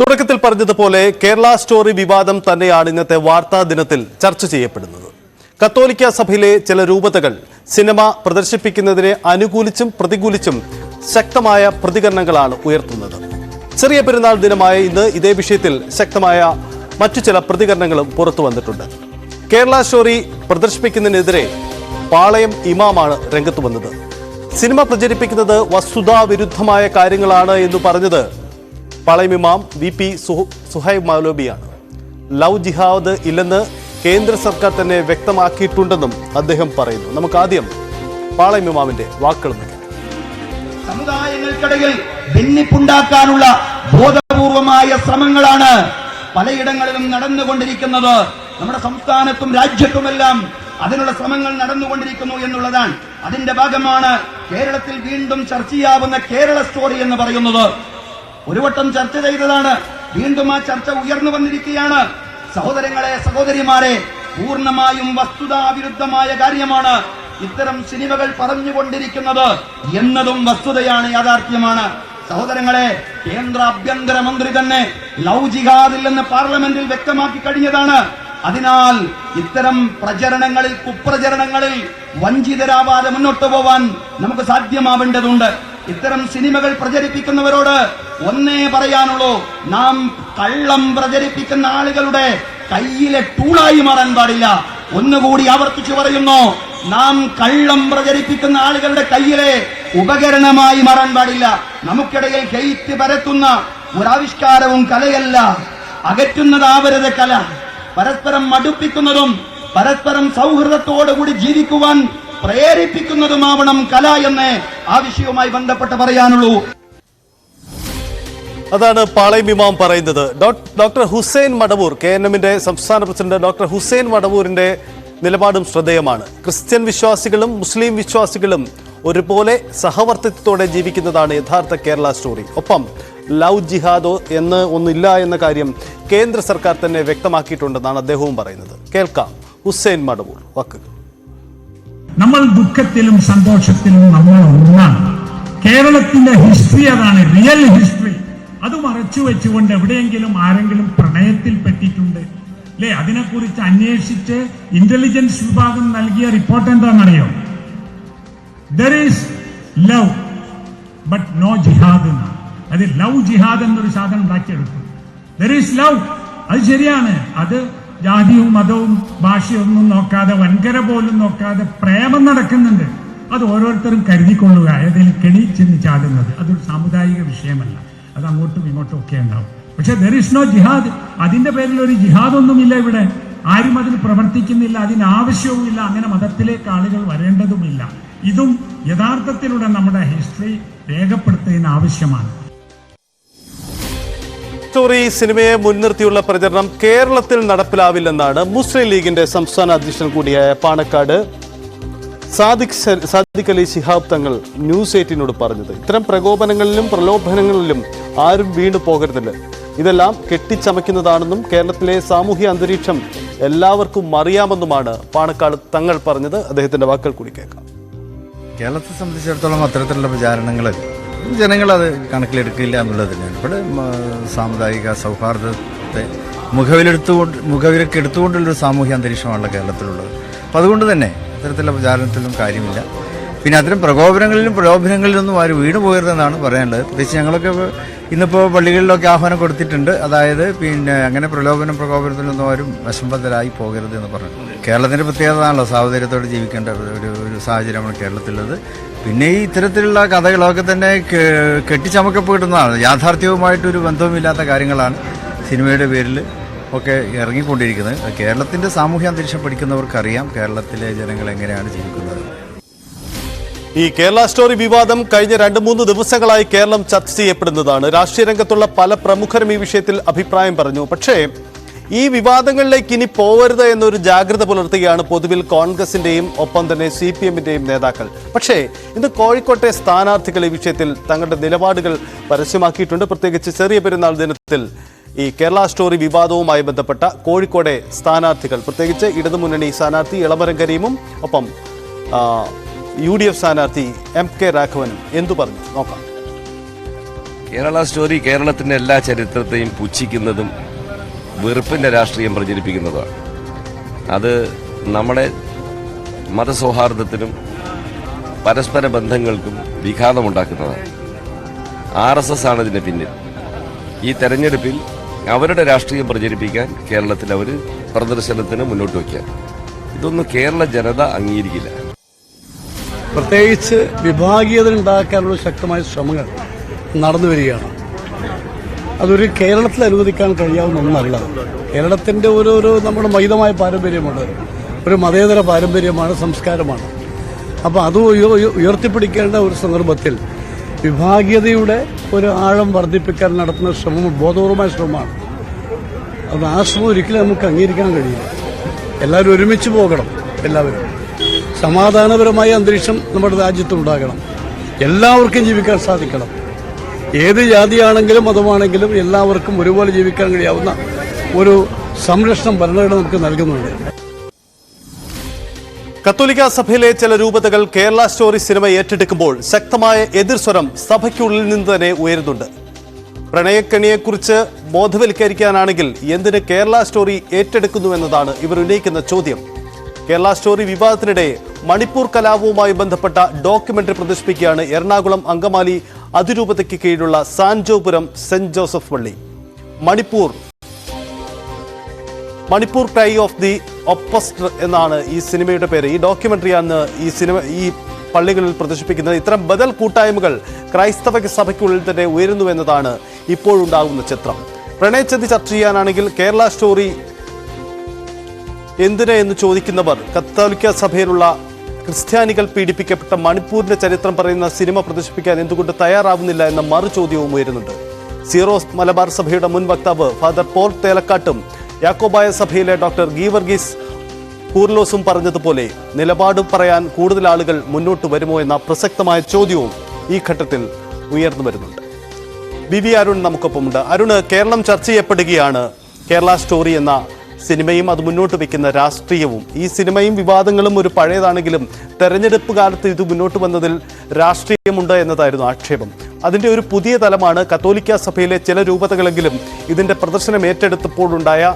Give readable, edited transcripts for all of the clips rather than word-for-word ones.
തുടക്കത്തിൽ പറഞ്ഞതുപോലെ കേരള സ്റ്റോറി വിവാദം തന്നെയാണ് ഇന്നത്തെ വാർത്താ ദിനത്തിൽ ചർച്ച ചെയ്യപ്പെടുന്നത്. കത്തോലിക്ക സഭയിലെ ചില രൂപതകൾ സിനിമ പ്രദർശിപ്പിക്കുന്നതിനെ അനുകൂലിച്ചും പ്രതികൂലിച്ചും ശക്തമായ പ്രതികരണങ്ങളാണ് ഉയർത്തുന്നത്. ചെറിയ പെരുന്നാൾ ദിനമായ ഇന്ന് ഇതേ വിഷയത്തിൽ ശക്തമായ മറ്റു ചില പ്രതികരണങ്ങളും പുറത്തു വന്നിട്ടുണ്ട്. കേരള സ്റ്റോറി പ്രദർശിപ്പിക്കുന്നതിനെതിരെ പാളയം ഇമാമാണ് രംഗത്ത് വന്നത്. സിനിമ പ്രചരിപ്പിക്കുന്നത് വസ്തുതാവിരുദ്ധമായ കാര്യങ്ങളാണ് എന്ന് പറഞ്ഞത് പാളയം ഇമാം VP സുഹൈബ് മൗലവിയാണ്. ലവ് ജിഹാദ് ഇല്ലെന്ന് കേന്ദ്ര സർക്കാർ തന്നെ വ്യക്തമാക്കിയിട്ടുണ്ടെന്നും അദ്ദേഹം പറയുന്നു. നമുക്ക് ആദ്യം പാളയം ഇമാമിന്റെ വാക്കുകൾ നോക്കാം. സമുദായങ്ങൾക്കിടയിൽ ഭിന്നിപ്പുണ്ടാക്കാനുള്ള ബോധപൂർവമായ ശ്രമങ്ങളാണ് പലയിടങ്ങളിലും നടന്നുകൊണ്ടിരിക്കുന്നത്. നമ്മുടെ സംസ്ഥാനത്തും രാജ്യത്തുമെല്ലാം അതിനുള്ള ശ്രമങ്ങൾ നടന്നുകൊണ്ടിരിക്കുന്നു എന്നുള്ളതാണ്. അതിന്റെ ഭാഗമാണ് കേരളത്തിൽ വീണ്ടും ചർച്ചയാവുന്ന കേരള സ്റ്റോറി എന്ന് പറയുന്നത്. ഒരു വട്ടം ചർച്ച ചെയ്തതാണ്, വീണ്ടും ആ ചർച്ച ഉയർന്നു വന്നിരിക്കുകയാണ്. സഹോദരങ്ങളെ, സഹോദരിമാരെ, പൂർണ്ണമായും വസ്തുതാവിരുദ്ധമായ കാര്യമാണ് ഇത്തരം സിനിമകൾ പറഞ്ഞുകൊണ്ടിരിക്കുന്നത് എന്നതും വസ്തുതയാണ്, യാഥാർത്ഥ്യമാണ്. സഹോദരങ്ങളെ, കേന്ദ്ര ആഭ്യന്തര മന്ത്രി തന്നെ ലവ് ജിഹാദില്ലെന്ന് പാർലമെന്റിൽ വ്യക്തമാക്കി കഴിഞ്ഞതാണ്. അതിനാൽ ഇത്തരം പ്രചരണങ്ങളിൽ, കുപ്രചരണങ്ങളിൽ വഞ്ചിതരാവാതെ മുന്നോട്ട് പോവാൻ നമുക്ക് സാധ്യമാവേണ്ടതുണ്ട്. ഇത്തരം സിനിമകൾ പ്രചരിപ്പിക്കുന്നവരോട് ഒന്നേ പറയാനുള്ളൂ, നാം കള്ളം പ്രചരിപ്പിക്കുന്ന ആളുകളുടെ കയ്യിലെ ടൂളായി മാറാൻ പാടില്ല. ഒന്നുകൂടി ആവർത്തിച്ചു പറയുന്നു, നാം കള്ളം പ്രചരിപ്പിക്കുന്ന ആളുകളുടെ കയ്യിലെ ഉപകരണമായി മാറാൻ പാടില്ല. നമുക്കിടയിൽ ഹെയ്റ്റ് പരത്തുന്ന ഒരാവിഷ്കാരവും കലയല്ല. അകറ്റുന്നതാവരുത് കല. പരസ്പരം മടുപ്പിക്കുന്നതും പരസ്പരം സൗഹൃദത്തോടുകൂടി ജീവിക്കുവാൻ പ്രേരിപ്പിക്കുന്നതുമാവണം കല എന്ന് ആ വിഷയവുമായി ബന്ധപ്പെട്ട് പറയാനുള്ളൂ. അതാണ് പാളയം ഇമാം പറയുന്നത്. ഡോക്ടർ ഹുസൈൻ മടവൂർ, KNMന്റെ സംസ്ഥാന പ്രസിഡന്റ് ഡോക്ടർ ഹുസൈൻ മടവൂരിന്റെ നിലപാടും ശ്രദ്ധേയമാണ്. ക്രിസ്ത്യൻ വിശ്വാസികളും മുസ്ലിം വിശ്വാസികളും ഒരുപോലെ സഹവർത്തിത്വത്തോടെ ജീവിക്കുന്നതാണ് യഥാർത്ഥ കേരള സ്റ്റോറി. ഒപ്പം ലവ് ജിഹാദോ എന്ന് ഒന്നില്ല എന്ന കാര്യം കേന്ദ്ര സർക്കാർ തന്നെ വ്യക്തമാക്കിയിട്ടുണ്ടെന്നാണ് അദ്ദേഹവും പറയുന്നത്. കേൾക്കാം ഹുസൈൻ മടവൂർ വാക്കുകൾ. നമ്മൾ ദുഃഖത്തിലും സന്തോഷത്തിലും നമ്മൾ ഒന്നാണ്. കേരളത്തിന്റെ ഹിസ്റ്ററി അതാണ്, റിയൽ ഹിസ്റ്ററി. അത് മറച്ചു വെച്ചുകൊണ്ട് എവിടെയെങ്കിലും ആരെങ്കിലും പ്രണയത്തിൽ പെട്ടിട്ടുണ്ട് അല്ലെ, അതിനെക്കുറിച്ച് അന്വേഷിച്ച് ഇന്റലിജൻസ് വിഭാഗം നൽകിയ റിപ്പോർട്ട് എന്താണെന്നറിയോ? There is love but no jihad എന്നാണ്. അത് ലവ് ജിഹാദ് എന്നൊരു സാധനം ഉണ്ടാക്കിയെടുത്തു. ദർ ഈസ് ലവ്, അത് ശരിയാണ്. അത് ജാതിയും മതവും ഭാഷയും ഒന്നും നോക്കാതെ, വൻകര പോലും നോക്കാതെ പ്രേമം നടക്കുന്നുണ്ട്. അത് ഓരോരുത്തരും കരുതിക്കൊള്ളുക. ഏതെങ്കിലും കെണി ചെന്ന് ചാടുന്നത് അതൊരു സാമുദായിക വിഷയമല്ല, അത് അങ്ങോട്ടും ഇങ്ങോട്ടും ഒക്കെ ഉണ്ടാവും. പക്ഷെ ദർ ഇസ് നോ ജിഹാദ്. അതിന്റെ പേരിൽ ഒരു ജിഹാദൊന്നുമില്ല ഇവിടെ. ആരും അതിന് പ്രവർത്തിക്കുന്നില്ല, അതിനാവശ്യവുമില്ല. അങ്ങനെ മതത്തിലേക്ക് ആളുകൾ വരേണ്ടതുമില്ല. ഇതും യഥാർത്ഥത്തിലൂടെ നമ്മുടെ ഹിസ്റ്ററി രേഖപ്പെടുത്തുന്നതിന് ആവശ്യമാണ്. സ്റ്റോറി സിനിമയെ മുൻനിർത്തിയുള്ള പ്രചരണം കേരളത്തിൽ നടപ്പിലാവില്ലെന്നാണ് മുസ്ലിം ലീഗിന്റെ സംസ്ഥാന അധ്യക്ഷൻ കൂടിയായ പാണക്കാട് സാദിഖ് അലി ശിഹാബ് തങ്ങൾ ന്യൂസ് 18നോട് പറഞ്ഞത്. ഇത്തരം പ്രകോപനങ്ങളിലും പ്രലോഭനങ്ങളിലും ആരും വീണു പോകരുതല്ല. ഇതെല്ലാം കെട്ടിച്ചമയ്ക്കുന്നതാണെന്നും കേരളത്തിലെ സാമൂഹ്യ അന്തരീക്ഷം എല്ലാവർക്കും അറിയാമെന്നുമാണ് പാണക്കാട് തങ്ങൾ പറഞ്ഞത്. അദ്ദേഹത്തിന്റെ വാക്കുകൾ കൂടി കേൾക്കാം. കേരളത്തെ സംബന്ധിച്ചിടത്തോളം അത്തരത്തിലുള്ള പ്രചാരണങ്ങൾ ജനങ്ങളത് കണക്കിലെടുക്കില്ല എന്നുള്ളത് തന്നെയാണ്. ഇവിടെ സാമുദായിക സൗഹാർദ്ദത്തെ മുഖവിലേക്ക് എടുത്തുകൊണ്ടുള്ളൊരു സാമൂഹ്യ അന്തരീക്ഷമാണല്ലോ കേരളത്തിലുള്ളത്. അപ്പം അതുകൊണ്ട് തന്നെ അത്തരത്തിലുള്ള പ്രചാരണത്തിലും കാര്യമില്ല. പിന്നെ അത്തരം പ്രലോഭനങ്ങളിലൊന്നും ആരും വീണ് പോകരുതെന്നാണ് പറയാനുള്ളത്. പ്രത്യേകിച്ച് ഞങ്ങളൊക്കെ ഇന്നിപ്പോൾ പള്ളികളിലൊക്കെ ആഹ്വാനം കൊടുത്തിട്ടുണ്ട്. അതായത് പിന്നെ അങ്ങനെ പ്രകോപനത്തിലൊന്നും ആരും വശംബദ്ധരായി പോകരുത് എന്ന് പറഞ്ഞു. കേരളത്തിൻ്റെ പ്രത്യേകതയാണല്ലോ സാഹോദര്യത്തോടെ ജീവിക്കേണ്ട ഒരു സാഹചര്യമാണ് കേരളത്തിലുള്ളത്. പിന്നെ ഈ ഇത്തരത്തിലുള്ള കഥകളൊക്കെ തന്നെ കെട്ടിച്ചമക്കപ്പെടുന്നതാണ്. യാഥാർത്ഥ്യവുമായിട്ടൊരു ബന്ധവുമില്ലാത്ത കാര്യങ്ങളാണ് സിനിമയുടെ പേരിൽ ഒക്കെ ഇറങ്ങിക്കൊണ്ടിരിക്കുന്നത്. കേരളത്തിൻ്റെ സാമൂഹ്യ അന്തരീക്ഷം പഠിക്കുന്നവർക്കറിയാം കേരളത്തിലെ ജനങ്ങൾ എങ്ങനെയാണ് ജീവിക്കുന്നത്. ഈ കേരള സ്റ്റോറി വിവാദം കഴിഞ്ഞ 2-3 ദിവസങ്ങളായി കേരളം ചർച്ച ചെയ്യപ്പെടുന്നതാണ്. രാഷ്ട്രീയ രംഗത്തുള്ള പല പ്രമുഖരും ഈ വിഷയത്തിൽ അഭിപ്രായം പറഞ്ഞു. പക്ഷേ ഈ വിവാദങ്ങളിലേക്ക് ഇനി പോവരുത് എന്നൊരു ജാഗ്രത പുലർത്തുകയാണ് പൊതുവിൽ കോൺഗ്രസിന്റെയും ഒപ്പം തന്നെ CPMന്റെയും നേതാക്കൾ. പക്ഷേ ഇന്ന് കോഴിക്കോട്ടെ സ്ഥാനാർത്ഥികൾ ഈ വിഷയത്തിൽ തങ്ങളുടെ നിലപാടുകൾ പരസ്യമാക്കിയിട്ടുണ്ട്. പ്രത്യേകിച്ച് ചെറിയ പെരുന്നാൾ ദിനത്തിൽ ഈ കേരള സ്റ്റോറി വിവാദവുമായി ബന്ധപ്പെട്ട കോഴിക്കോട്ടെ സ്ഥാനാർത്ഥികൾ, പ്രത്യേകിച്ച് ഇടതുമുന്നണി സ്ഥാനാർത്ഥി ഇളമരം കരീമും ഒപ്പം UDF സ്ഥാനാർത്ഥി MK രാഘവനും എന്തു പറഞ്ഞു നോക്കാം. കേരള സ്റ്റോറി കേരളത്തിന്റെ എല്ലാ ചരിത്രത്തെയും പുച്ഛിക്കുന്നതും വെറുപ്പിന്റെ രാഷ്ട്രീയം പ്രചരിപ്പിക്കുന്നതുമാണ്. അത് നമ്മുടെ മതസൗഹാർദ്ദത്തിനും പരസ്പര ബന്ധങ്ങൾക്കും വിഘാതമുണ്ടാക്കുന്നതാണ്. RSS ആണ് ഇതിന് പിന്നിൽ. ഈ തെരഞ്ഞെടുപ്പിൽ അവരുടെ രാഷ്ട്രീയം പ്രചരിപ്പിക്കാൻ കേരളത്തിൽ അവർ പ്രദർശനത്തിന് മുന്നോട്ട് വയ്ക്കാൻ ഇതൊന്നും കേരള ജനത അംഗീകരിക്കില്ല. പ്രത്യേകിച്ച് വിഭാഗീയത ഉണ്ടാക്കാനുള്ള ശക്തമായ ശ്രമങ്ങൾ നടന്നു വരികയാണ്. അതൊരു കേരളത്തിൽ അനുവദിക്കാൻ കഴിയാവുന്ന ഒന്നല്ല. കേരളത്തിന്റെ ഒരു നമ്മുടെ മഹിതമായ പാരമ്പര്യമുണ്ട്, ഒരു മതേതര പാരമ്പര്യമാണ്, സംസ്കാരമാണ്. അപ്പോൾ അത് ഉയർത്തിപ്പിടിക്കേണ്ട ഒരു സന്ദർഭത്തിൽ വിഭാഗീയതയുടെ ഒരു ആഴം വർദ്ധിപ്പിക്കാൻ നടത്തുന്ന ശ്രമം ബോധപൂർവമായ ശ്രമമാണ്. അത് ആ ശ്രമം ഒരിക്കലും നമുക്ക് അംഗീകരിക്കാൻ കഴിയില്ല. എല്ലാവരും ഒരുമിച്ച് പോകണം. എല്ലാവരും സമാധാനപരമായ അന്തരീക്ഷം നമ്മുടെ രാജ്യത്തുണ്ടാകണം. എല്ലാവർക്കും ജീവിക്കാൻ സാധിക്കണം. ഏത് ജാതിയാണെങ്കിലും മതമാണെങ്കിലും എല്ലാവർക്കും ഒരുപോലെ ജീവിക്കാൻ കഴിയാവുന്ന ഒരു സംരക്ഷണം ഭരണഘടന നമുക്ക് നൽകുന്നുണ്ട്. കത്തോലിക്ക സഭയിലെ ചില രൂപതകൾ കേരള സ്റ്റോറി സിനിമ ഏറ്റെടുക്കുമ്പോൾ ശക്തമായ എതിർസ്വരം സഭയ്ക്കുള്ളിൽ നിന്ന് തന്നെ ഉയരുന്നുണ്ട്. പ്രണയക്കണിയെക്കുറിച്ച് ബോധവൽക്കരിക്കാനാണെങ്കിൽ എന്തിന് കേരള സ്റ്റോറി ഏറ്റെടുക്കുന്നു എന്നതാണ് ഇവർ ഉന്നയിക്കുന്ന ചോദ്യം. കേരള സ്റ്റോറി വിവാദത്തിനിടെ മണിപ്പൂർ കലാപവുമായി ബന്ധപ്പെട്ട ഡോക്യുമെന്ററി പ്രദർശിപ്പിക്കുകയാണ് എറണാകുളം അങ്കമാലി അതിരൂപതയ്ക്ക് കീഴിലുള്ള സാൻജോപുരം സെന്റ് ജോസഫ് പള്ളി. മണിപ്പൂർ ക്രൈ ഓഫ് ദി ഒപ്പസ്റ്റർ എന്നാണ് ഈ സിനിമയുടെ പേര്. ഈ ഡോക്യുമെന്ററിയാണ് ഈ പള്ളികളിൽ പ്രദർശിപ്പിക്കുന്നത്. ഇത്തരം ബദൽ കൂട്ടായ്മകൾ ക്രൈസ്തവ സഭയ്ക്കുള്ളിൽ തന്നെ ഉയരുന്നുവെന്നതാണ് ഇപ്പോഴുണ്ടാകുന്ന ചിത്രം. പ്രണയച്ചതി ചർച്ച ചെയ്യാനാണെങ്കിൽ കേരള സ്റ്റോറി എന്തിന് എന്ന് ചോദിക്കുന്നവർ കത്തോലിക്ക സഭയിലുള്ള ക്രിസ്ത്യാനികൾ പീഡിപ്പിക്കപ്പെട്ട മണിപ്പൂരിന്റെ ചരിത്രം പറയുന്ന സിനിമ പ്രദർശിപ്പിക്കാൻ എന്തുകൊണ്ട് തയ്യാറാവുന്നില്ല എന്ന മറു ചോദ്യവും ഉയരുന്നുണ്ട്. സീറോസ് മലബാർ സഭയുടെ മുൻ വക്താവ് ഫാദർ പോൾ തേലക്കാട്ടും യാക്കോബായ സഭയിലെ ഡോക്ടർ ഗീവർഗീസ് കൂർലോസും പറഞ്ഞതുപോലെ നിലപാട് പറയാൻ കൂടുതൽ ആളുകൾ മുന്നോട്ട് വരുമോ എന്ന പ്രസക്തമായ ചോദ്യവും ഈ ഘട്ടത്തിൽ ഉയർന്നു വരുന്നുണ്ട്. ബി അരുൺ നമുക്കൊപ്പമുണ്ട്. അരുണ്, കേരളം ചർച്ച ചെയ്യപ്പെടുകയാണ്. കേരള സ്റ്റോറി എന്ന സിനിമയും അത് മുന്നോട്ട് വയ്ക്കുന്ന രാഷ്ട്രീയവും. ഈ സിനിമയും വിവാദങ്ങളും ഒരു പഴയതാണെങ്കിലും തെരഞ്ഞെടുപ്പ് കാലത്ത് ഇത് മുന്നോട്ട് വന്നതിൽ രാഷ്ട്രീയമുണ്ട് എന്നതായിരുന്നു ആക്ഷേപം. അതിൻ്റെ ഒരു പുതിയ തലമാണ് കത്തോലിക്ക സഭയിലെ ചില രൂപതകളെങ്കിലും ഇതിൻ്റെ പ്രദർശനം ഏറ്റെടുത്തപ്പോഴുണ്ടായ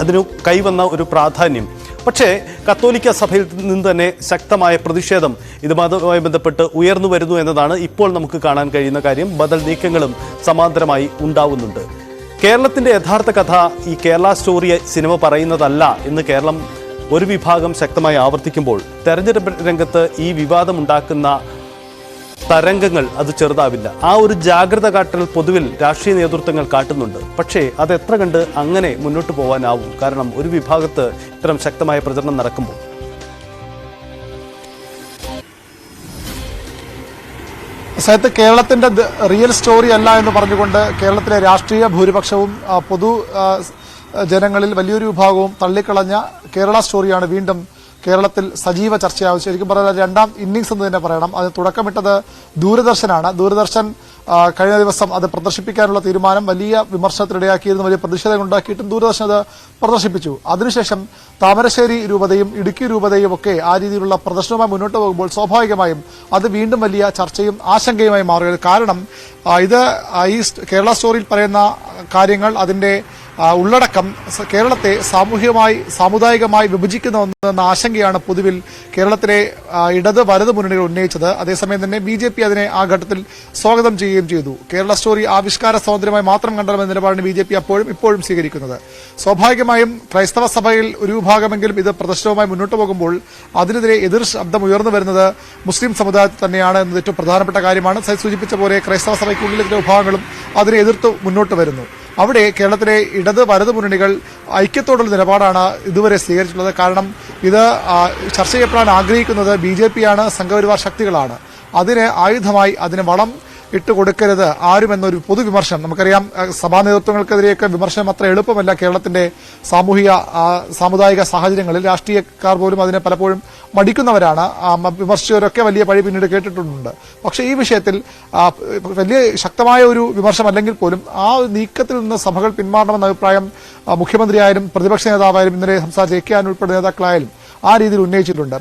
അതിനു കൈവന്ന ഒരു പ്രാധാന്യം. പക്ഷേ കത്തോലിക്ക സഭയിൽ നിന്ന് തന്നെ ശക്തമായ പ്രതിഷേധം ഇതുമായി ബന്ധപ്പെട്ട് ഉയർന്നു വരുന്നു എന്നതാണ് ഇപ്പോൾ നമുക്ക് കാണാൻ കഴിയുന്ന കാര്യം. ബദൽ നീക്കങ്ങളും സമാന്തരമായി ഉണ്ടാവുന്നുണ്ട്. കേരളത്തിന്റെ യഥാർത്ഥ കഥ ഈ കേരള സ്റ്റോറി സിനിമ പറയുന്നതല്ല എന്ന് കേരളം ഒരു വിഭാഗം ശക്തമായി ആവർത്തിക്കുമ്പോൾ തെരഞ്ഞെടുപ്പ് രംഗത്ത് ഈ വിവാദമുണ്ടാക്കുന്ന തരംഗങ്ങൾ അത് ചെറുതാവില്ല. ആ ഒരു ജാഗ്രത കാട്ടൽ പൊതുവിൽ രാഷ്ട്രീയ നേതൃത്വങ്ങൾ കാട്ടുന്നുണ്ട്. പക്ഷേ അത് എത്ര കണ്ട് അങ്ങനെ മുന്നോട്ട് പോകാനാവും? കാരണം ഒരു വിഭാഗത്ത് ഇത്തരം ശക്തമായ പ്രചരണം നടക്കുമ്പോൾ സാഹിത്യ കേരളത്തിന്റെ റിയൽ സ്റ്റോറി അല്ല എന്ന് പറഞ്ഞുകൊണ്ട് കേരളത്തിലെ രാഷ്ട്രീയ ഭൂരിപക്ഷവും പൊതു ജനങ്ങളിൽ വലിയൊരു വിഭാഗവും തള്ളിക്കളഞ്ഞ കേരള സ്റ്റോറിയാണ് വീണ്ടും കേരളത്തിൽ സജീവ ചർച്ചയാവും. ശരിക്കും പറഞ്ഞാൽ രണ്ടാം ഇന്നിംഗ്സ് എന്ന് തന്നെ പറയണം. അതിന് തുടക്കമിട്ടത് ദൂരദർശനാണ്. ദൂരദർശൻ കഴിഞ്ഞ ദിവസം അത് പ്രദർശിപ്പിക്കാനുള്ള തീരുമാനം വലിയ വിമർശനത്തിനിടയാക്കിയിരുന്നു, വലിയ പ്രതിഷേധം ഉണ്ടാക്കിയിട്ടും ദൂരദർശൻ അത് പ്രദർശിപ്പിച്ചു. അതിനുശേഷം താമരശ്ശേരി രൂപതയും ഇടുക്കി രൂപതയും ഒക്കെ ആ രീതിയിലുള്ള പ്രദർശനവുമായി മുന്നോട്ട് പോകുമ്പോൾ സ്വാഭാവികമായും അത് വീണ്ടും വലിയ ചർച്ചയും ആശങ്കയുമായി മാറുകയാണ്. കാരണം ഇത് ഈ കേരള സ്റ്റോറിയിൽ പറയുന്ന കാര്യങ്ങൾ, അതിന്റെ ഉള്ളടക്കം കേരളത്തെ സാമുദായികമായി വിഭജിക്കുന്ന ഒന്നെന്ന ആശങ്കയാണ് പൊതുവിൽ കേരളത്തിലെ ഇടത് വലത് മുന്നണികൾ ഉന്നയിച്ചത്. അതേസമയം തന്നെ BJP അതിനെ ആ ഘട്ടത്തിൽ സ്വാഗതം ചെയ്യുകയും ചെയ്തു. കേരള സ്റ്റോറി ആവിഷ്കാര സ്വാതന്ത്ര്യമായി മാത്രം കണ്ടണമെന്ന നിലപാടാണ് BJP ഇപ്പോഴും സ്വീകരിക്കുന്നത്. സ്വാഭാവികമായും ക്രൈസ്തവ സഭയിൽ ഒരു വിഭാഗമെങ്കിലും ഇത് പ്രദർശനവുമായി മുന്നോട്ട് പോകുമ്പോൾ അതിനെതിരെ എതിർ ശബ്ദം ഉയർന്നു വരുന്നത് മുസ്ലിം സമുദായത്തിൽ തന്നെയാണ് എന്നത് ഏറ്റവും പ്രധാനപ്പെട്ട കാര്യമാണ്. സൂചിപ്പിച്ച പോലെ ക്രൈസ്തവ സഭയ്ക്കുള്ളിലെ ചില വിഭാഗങ്ങളും അതിനെ എതിർത്ത് മുന്നോട്ട് വരുന്നു. അവിടെ കേരളത്തിലെ ഇടത് വലത് മുന്നണികൾ ഐക്യത്തോടുള്ള നിലപാടാണ് ഇതുവരെ സ്വീകരിച്ചിട്ടുള്ളത്. കാരണം ഇത് ചർച്ച ചെയ്യപ്പെടാൻ ആഗ്രഹിക്കുന്നത് BJP ആണ്, സംഘപരിവാർ ശക്തികളാണ്. അതിന് ആയുധമായി അതിന് വളം ഇട്ടുകൊടുക്കരുത് ആരും എന്നൊരു പൊതുവിമർശനം നമുക്കറിയാം. സഭാ നേതൃത്വങ്ങൾക്കെതിരെയൊക്കെ വിമർശനം അത്ര എളുപ്പമല്ല കേരളത്തിന്റെ സാമുദായിക സാഹചര്യങ്ങളിൽ. രാഷ്ട്രീയക്കാർ പോലും അതിനെ പലപ്പോഴും മടിക്കുന്നവരാണ്. വിമർശകരൊക്കെ വലിയ പഴി പിന്നീട് കേട്ടിട്ടുണ്ട്. പക്ഷേ ഈ വിഷയത്തിൽ വലിയ ശക്തമായ ഒരു വിമർശനം അല്ലെങ്കിൽ പോലും ആ നീക്കത്തിൽ നിന്ന് സഭകൾ പിന്മാറണമെന്ന അഭിപ്രായം മുഖ്യമന്ത്രിയായാലും പ്രതിപക്ഷ നേതാവായാലും ഇന്നലെ സംസാരിച്ച AK ഉൾപ്പെടെ നേതാക്കളായാലും ആ രീതിയിൽ ഉന്നയിച്ചിട്ടുണ്ട്.